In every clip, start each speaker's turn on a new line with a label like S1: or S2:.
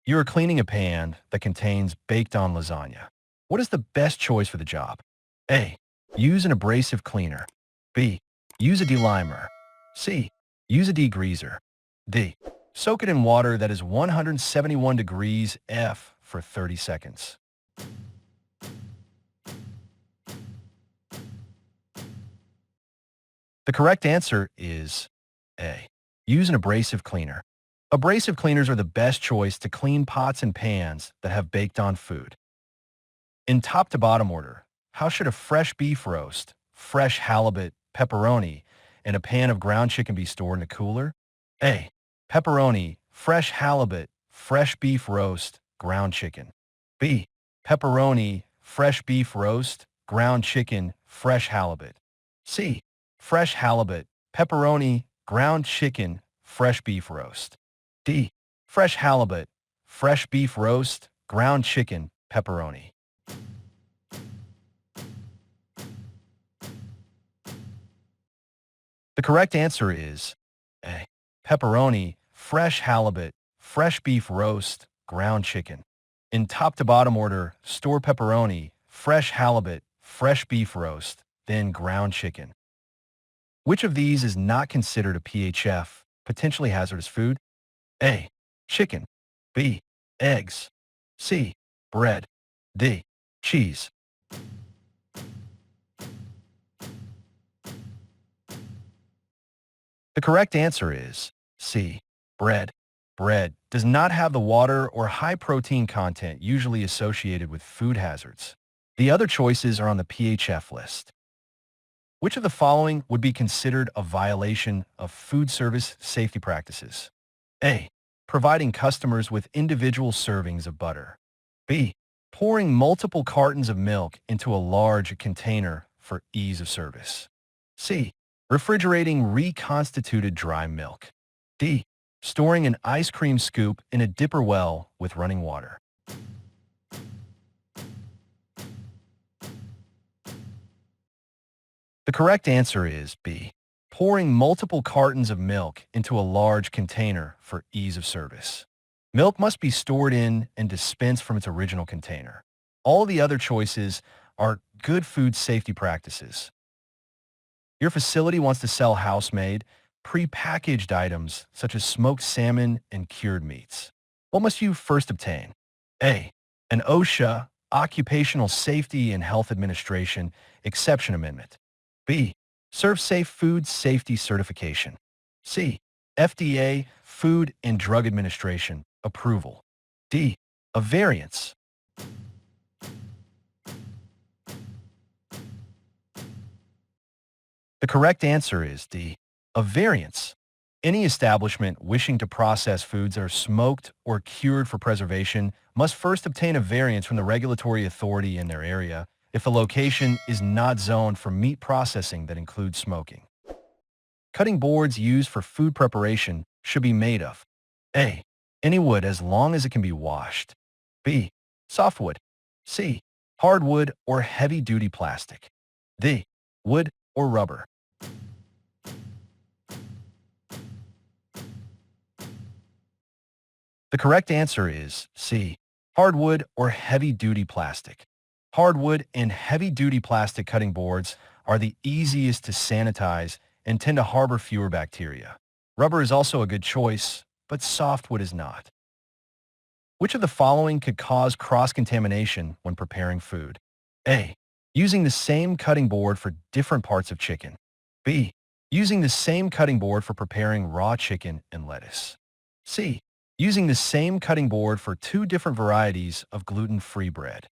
S1: You are cleaning a pan that contains baked-on lasagna. What is the best choice for the job? A. Use an abrasive cleaner. B. Use a delimer. C. Use a degreaser. D. Soak it in water that is 171 degrees F for 30 seconds. The correct answer is A. Use an abrasive cleaner. Abrasive cleaners are the best choice to clean pots and pans that have baked-on food. In top to bottom order, how should a fresh beef roast, fresh halibut, pepperoni, and a pan of ground chicken be stored in a cooler? A. Pepperoni, fresh halibut, fresh beef roast, ground chicken. B. Pepperoni, fresh beef roast, ground chicken, fresh halibut. C. Fresh halibut, pepperoni, ground chicken, fresh beef roast. D. Fresh halibut, fresh beef roast, ground chicken, pepperoni. The correct answer is A. Pepperoni, fresh halibut, fresh beef roast, ground chicken. In top to bottom order, store pepperoni, fresh halibut, fresh beef roast, then ground chicken. Which of these is not considered a PHF, potentially hazardous food? A. Chicken. B. Eggs. C. Bread. D. Cheese. The correct answer is C. Bread. Bread does not have the water or high protein content usually associated with food hazards. The other choices are on the PHF list. Which of the following would be considered a violation of food service safety practices? A. Providing customers with individual servings of butter. B. Pouring multiple cartons of milk into a large container for ease of service. C. Refrigerating reconstituted dry milk. D. Storing an ice cream scoop in a dipper well with running water. The correct answer is B. Pouring multiple cartons of milk into a large container for ease of service. Milk must be stored in and dispensed from its original container. All the other choices are good food safety practices. Your facility wants to sell house-made, pre-packaged items such as smoked salmon and cured meats. What must you first obtain? A. An OSHA, Occupational Safety and Health Administration, Exception Amendment. B. ServSafe Food Safety Certification. C. FDA, Food and Drug Administration, Approval. D. A variance. The correct answer is D. A variance. Any establishment wishing to process foods that are smoked or cured for preservation must first obtain a variance from the regulatory authority in their area if the location is not zoned for meat processing that includes smoking. Cutting boards used for food preparation should be made of A. Any wood as long as it can be washed. B. Softwood. C. Hardwood or heavy-duty plastic. D. Wood or rubber. The correct answer is C. Hardwood or heavy-duty plastic. Hardwood and heavy-duty plastic cutting boards are the easiest to sanitize and tend to harbor fewer bacteria. Rubber is also a good choice, but softwood is not. Which of the following could cause cross-contamination when preparing food? A. Using the same cutting board for different parts of chicken. B. Using the same cutting board for preparing raw chicken and lettuce. C. Using the same cutting board for two different varieties of gluten-free bread.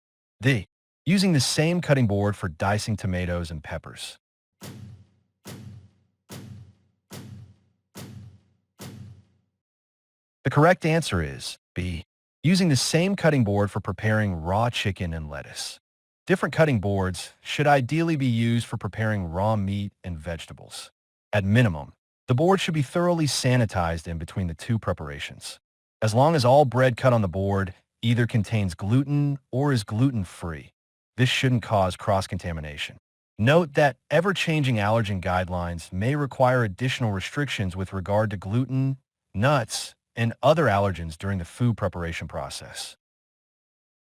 S1: D. Using the same cutting board for dicing tomatoes and peppers. The correct answer is B. Using the same cutting board for preparing raw chicken and lettuce. Different cutting boards should ideally be used for preparing raw meat and vegetables. At minimum, the board should be thoroughly sanitized in between the two preparations. As long as all bread cut on the board either contains gluten or is gluten-free, this shouldn't cause cross-contamination. Note that ever-changing allergen guidelines may require additional restrictions with regard to gluten, nuts, and other allergens during the food preparation process.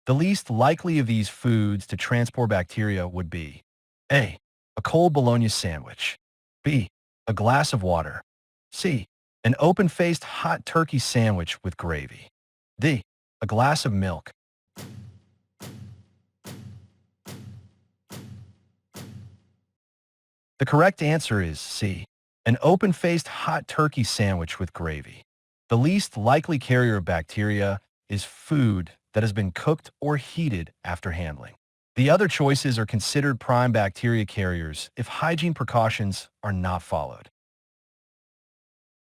S1: The least likely of these foods to transport bacteria would be A. A cold bologna sandwich. B. A glass of water. C. An open-faced hot turkey sandwich with gravy. D. A glass of milk. The correct answer is C. An open-faced hot turkey sandwich with gravy. The least likely carrier of bacteria is food that has been cooked or heated after handling. The other choices are considered prime bacteria carriers if hygiene precautions are not followed.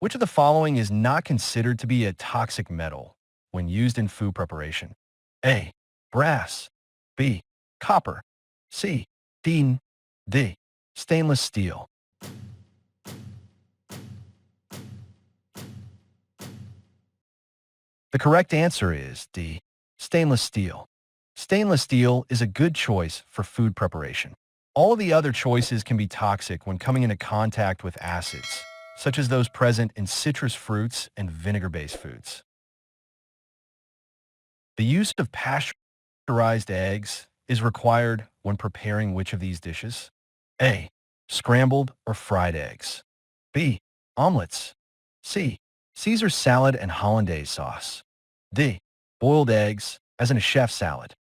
S1: Which of the following is not considered to be a toxic metal when used in food preparation? A. Brass. B. Copper. C. Tin. D. Stainless steel. The correct answer is D. Stainless steel. Stainless steel is a good choice for food preparation. All of the other choices can be toxic when coming into contact with acids, such as those present in citrus fruits and vinegar-based foods. The use of pasteurized eggs is required when preparing which of these dishes? A. Scrambled or fried eggs. B. Omelets. C. Caesar salad and hollandaise sauce. D. Boiled eggs, as in a chef salad.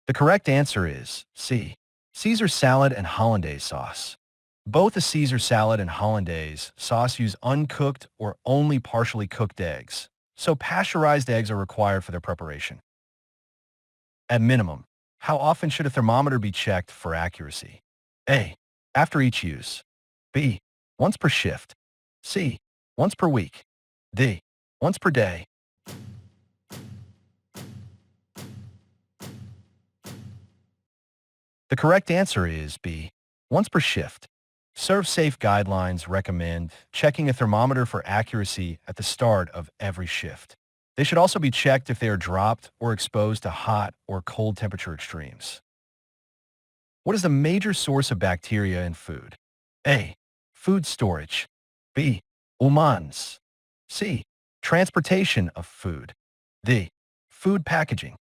S1: The correct answer is C. Caesar salad and hollandaise sauce. Both the Caesar salad and hollandaise sauce use uncooked or only partially cooked eggs, so pasteurized eggs are required for their preparation. At minimum, how often should a thermometer be checked for accuracy? A. After each use. B. Once per shift. C. Once per week. D. Once per day. The correct answer is B. Once per shift. ServSafe guidelines recommend checking a thermometer for accuracy at the start of every shift. They should also be checked if they are dropped or exposed to hot or cold temperature extremes. What is the major source of bacteria in food? A. Food storage. B. Humans. C. Transportation of food. D. Food packaging.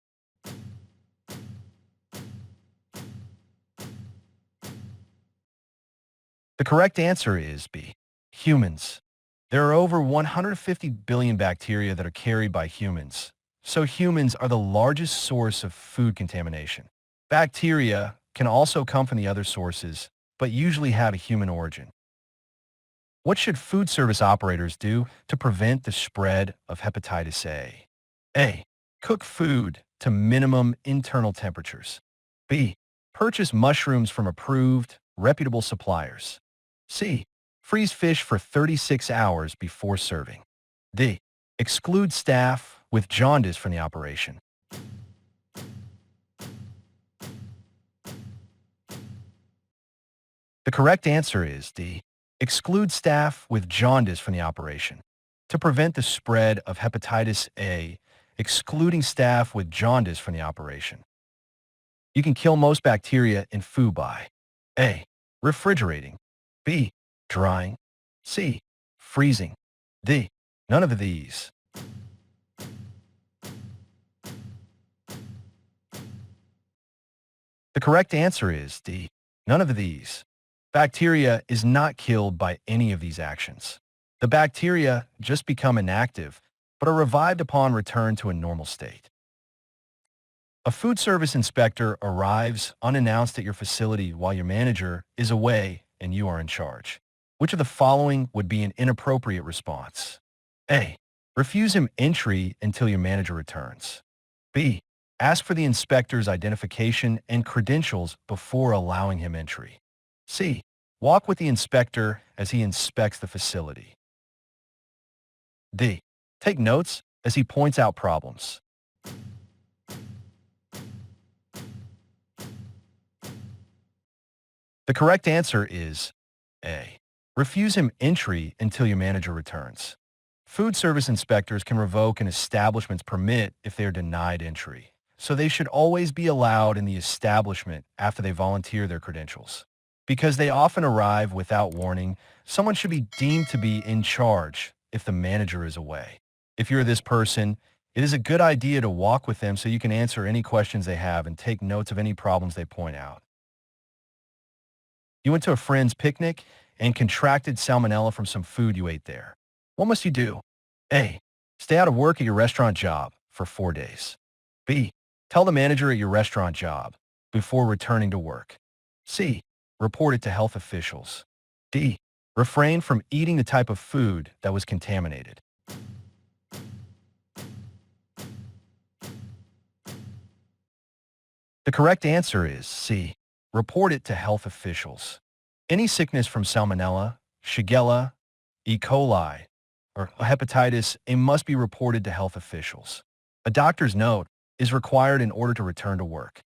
S1: The correct answer is B. Humans. There are over 150 billion bacteria that are carried by humans, so humans are the largest source of food contamination. Bacteria can also come from the other sources, but usually have a human origin. What should food service operators do to prevent the spread of hepatitis A? A. Cook food to minimum internal temperatures. B. Purchase mushrooms from approved, reputable suppliers. C. Freeze fish for 36 hours before serving. D. Exclude staff with jaundice from the operation. The correct answer is D. Exclude staff with jaundice from the operation. To prevent the spread of hepatitis A, excluding staff with jaundice from the operation. You can kill most bacteria in food by A. Refrigerating. B. Drying. C. Freezing. D. None of these. The correct answer is D. None of these. Bacteria is not killed by any of these actions. The bacteria just become inactive, but are revived upon return to a normal state. A food service inspector arrives unannounced at your facility while your manager is away and you are in charge. Which of the following would be an inappropriate response? A. Refuse him entry until your manager returns. B. Ask for the inspector's identification and credentials before allowing him entry. C. Walk with the inspector as he inspects the facility. D. Take notes as he points out problems. The correct answer is A. Refuse him entry until your manager returns. Food service inspectors can revoke an establishment's permit if they are denied entry, so they should always be allowed in the establishment after they volunteer their credentials. Because they often arrive without warning, someone should be deemed to be in charge if the manager is away. If you're this person, it is a good idea to walk with them so you can answer any questions they have and take notes of any problems they point out. You went to a friend's picnic and contracted salmonella from some food you ate there. What must you do? A. Stay out of work at your restaurant job for 4 days. B. Tell the manager at your restaurant job before returning to work. C. Report it to health officials. D. Refrain from eating the type of food that was contaminated. The correct answer is C. Report it to health officials. Any sickness from Salmonella, Shigella, E. coli, or hepatitis A must be reported to health officials. A doctor's note is required in order to return to work.